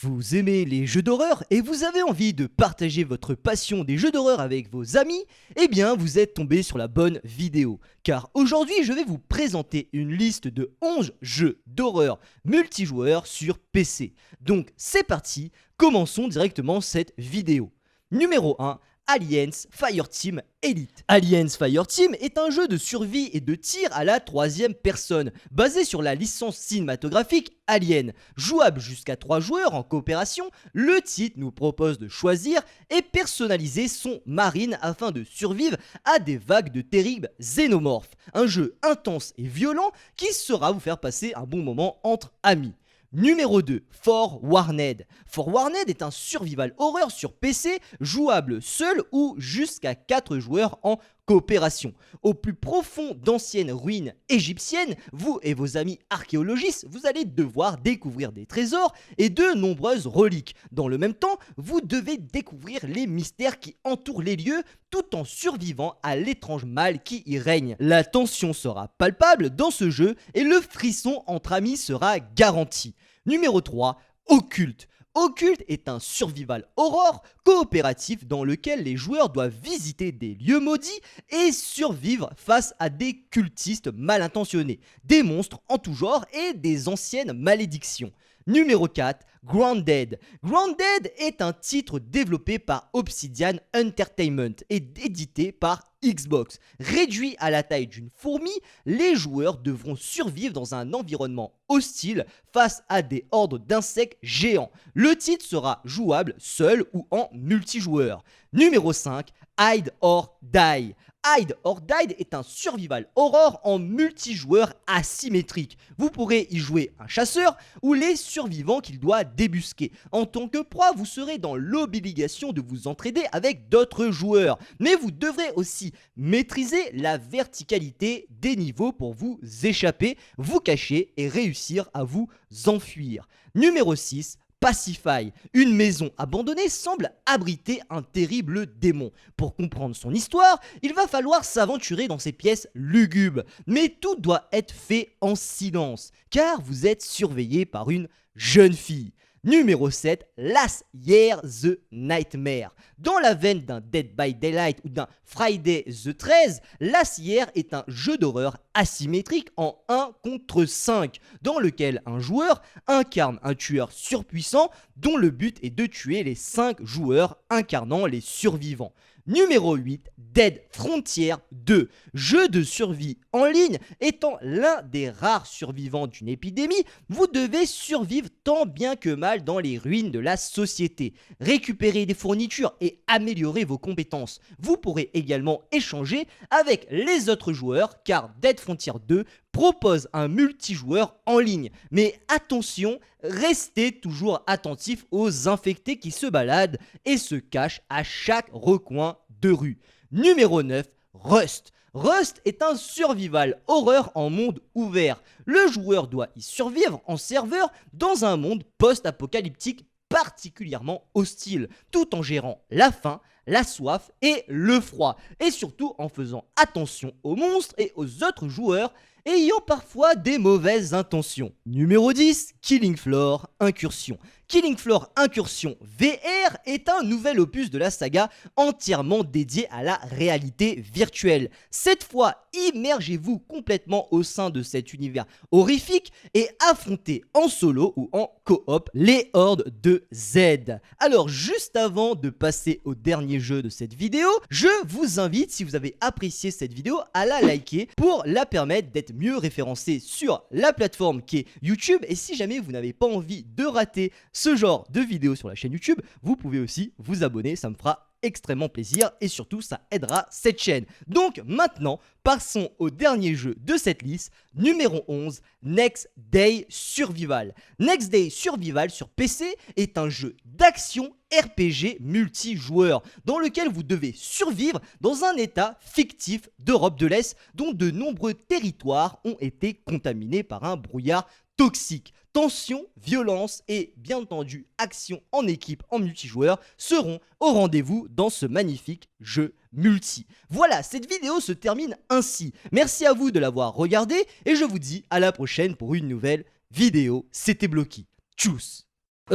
Vous aimez les jeux d'horreur et vous avez envie de partager votre passion des jeux d'horreur avec vos amis? Eh bien, vous êtes tombé sur la bonne vidéo. Car aujourd'hui, je vais vous présenter une liste de 11 jeux d'horreur multijoueurs sur PC. Donc, c'est parti, commençons directement cette vidéo. Numéro 1. Aliens Fireteam Elite. Aliens Fireteam est un jeu de survie et de tir à la troisième personne, basé sur la licence cinématographique Alien. Jouable jusqu'à 3 joueurs en coopération, le titre nous propose de choisir et personnaliser son marine afin de survivre à des vagues de terribles xénomorphes. Un jeu intense et violent qui saura vous faire passer un bon moment entre amis. Numéro 2, For Warned. For Warned est un survival horror sur PC, jouable seul ou jusqu'à 4 joueurs en coopération. Au plus profond d'anciennes ruines égyptiennes, vous et vos amis archéologistes, vous allez devoir découvrir des trésors et de nombreuses reliques. Dans le même temps, vous devez découvrir les mystères qui entourent les lieux tout en survivant à l'étrange mal qui y règne. La tension sera palpable dans ce jeu et le frisson entre amis sera garanti. Numéro 3, Occulte. Occulte est un survival horror coopératif dans lequel les joueurs doivent visiter des lieux maudits et survivre face à des cultistes mal intentionnés, des monstres en tout genre et des anciennes malédictions. Numéro 4, Grounded. Grounded est un titre développé par Obsidian Entertainment et édité par Xbox. Réduit à la taille d'une fourmi, les joueurs devront survivre dans un environnement hostile face à des hordes d'insectes géants. Le titre sera jouable seul ou en multijoueur. Numéro 5, Hide or Die. Hide or Die est un survival horror en multijoueur asymétrique. Vous pourrez y jouer un chasseur ou les survivants qu'il doit débusquer. En tant que proie, vous serez dans l'obligation de vous entraider avec d'autres joueurs. Mais vous devrez aussi maîtriser la verticalité des niveaux pour vous échapper, vous cacher et réussir à vous enfuir. Numéro 6. Pacify. Une maison abandonnée semble abriter un terrible démon. Pour comprendre son histoire, il va falloir s'aventurer dans ces pièces lugubres. Mais tout doit être fait en silence, car vous êtes surveillé par une jeune fille. Numéro 7, Last Year the Nightmare. Dans la veine d'un Dead by Daylight ou d'un Friday the 13, Last Year est un jeu d'horreur asymétrique en 1 contre 5, dans lequel un joueur incarne un tueur surpuissant dont le but est de tuer les 5 joueurs incarnant les survivants. Numéro 8, Dead Frontier 2. Jeu de survie en ligne, étant l'un des rares survivants d'une épidémie, vous devez survivre tant bien que mal dans les ruines de la société, récupérer des fournitures et améliorer vos compétences. Vous pourrez également échanger avec les autres joueurs car Dead Frontier 2 propose un multijoueur en ligne. Mais attention, restez toujours attentif aux infectés qui se baladent et se cachent à chaque recoin de rue. Numéro 9, Rust. Rust est un survival horreur en monde ouvert. Le joueur doit y survivre en serveur dans un monde post-apocalyptique particulièrement hostile, tout en gérant la faim, la soif et le froid, et surtout en faisant attention aux monstres et aux autres joueurs ayant parfois des mauvaises intentions. Numéro 10, Killing Floor Incursion. Killing Floor Incursion VR est un nouvel opus de la saga entièrement dédié à la réalité virtuelle. Cette fois, immergez-vous complètement au sein de cet univers horrifique et affrontez en solo ou en coop les hordes de Z. Alors juste avant de passer au dernier jeu de cette vidéo, je vous invite, si vous avez apprécié cette vidéo, à la liker pour la permettre d'être mieux référencée sur la plateforme qui est YouTube. Et si jamais vous n'avez pas envie de rater ce genre de vidéos sur la chaîne YouTube, vous pouvez aussi vous abonner, ça me fera extrêmement plaisir et surtout ça aidera cette chaîne. Donc maintenant, passons au dernier jeu de cette liste, numéro 11, Next Day Survival. Next Day Survival sur PC est un jeu d'action RPG multijoueur dans lequel vous devez survivre dans un état fictif d'Europe de l'Est dont de nombreux territoires ont été contaminés par un brouillard toxique. Tension, violence et bien entendu action en équipe en multijoueur seront au rendez-vous dans ce magnifique jeu multi. Voilà, cette vidéo se termine ainsi. Merci à vous de l'avoir regardé et je vous dis à la prochaine pour une nouvelle vidéo. C'était Blocky. Tchuss.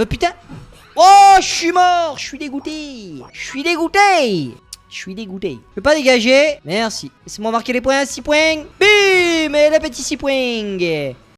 Putain Oh, je suis mort. Je suis dégoûté. Je suis dégoûté. Je suis dégoûté. Je peux pas dégager. Merci. Laissez-moi marquer les points. 6 points. Bim. Et le petit 6 points.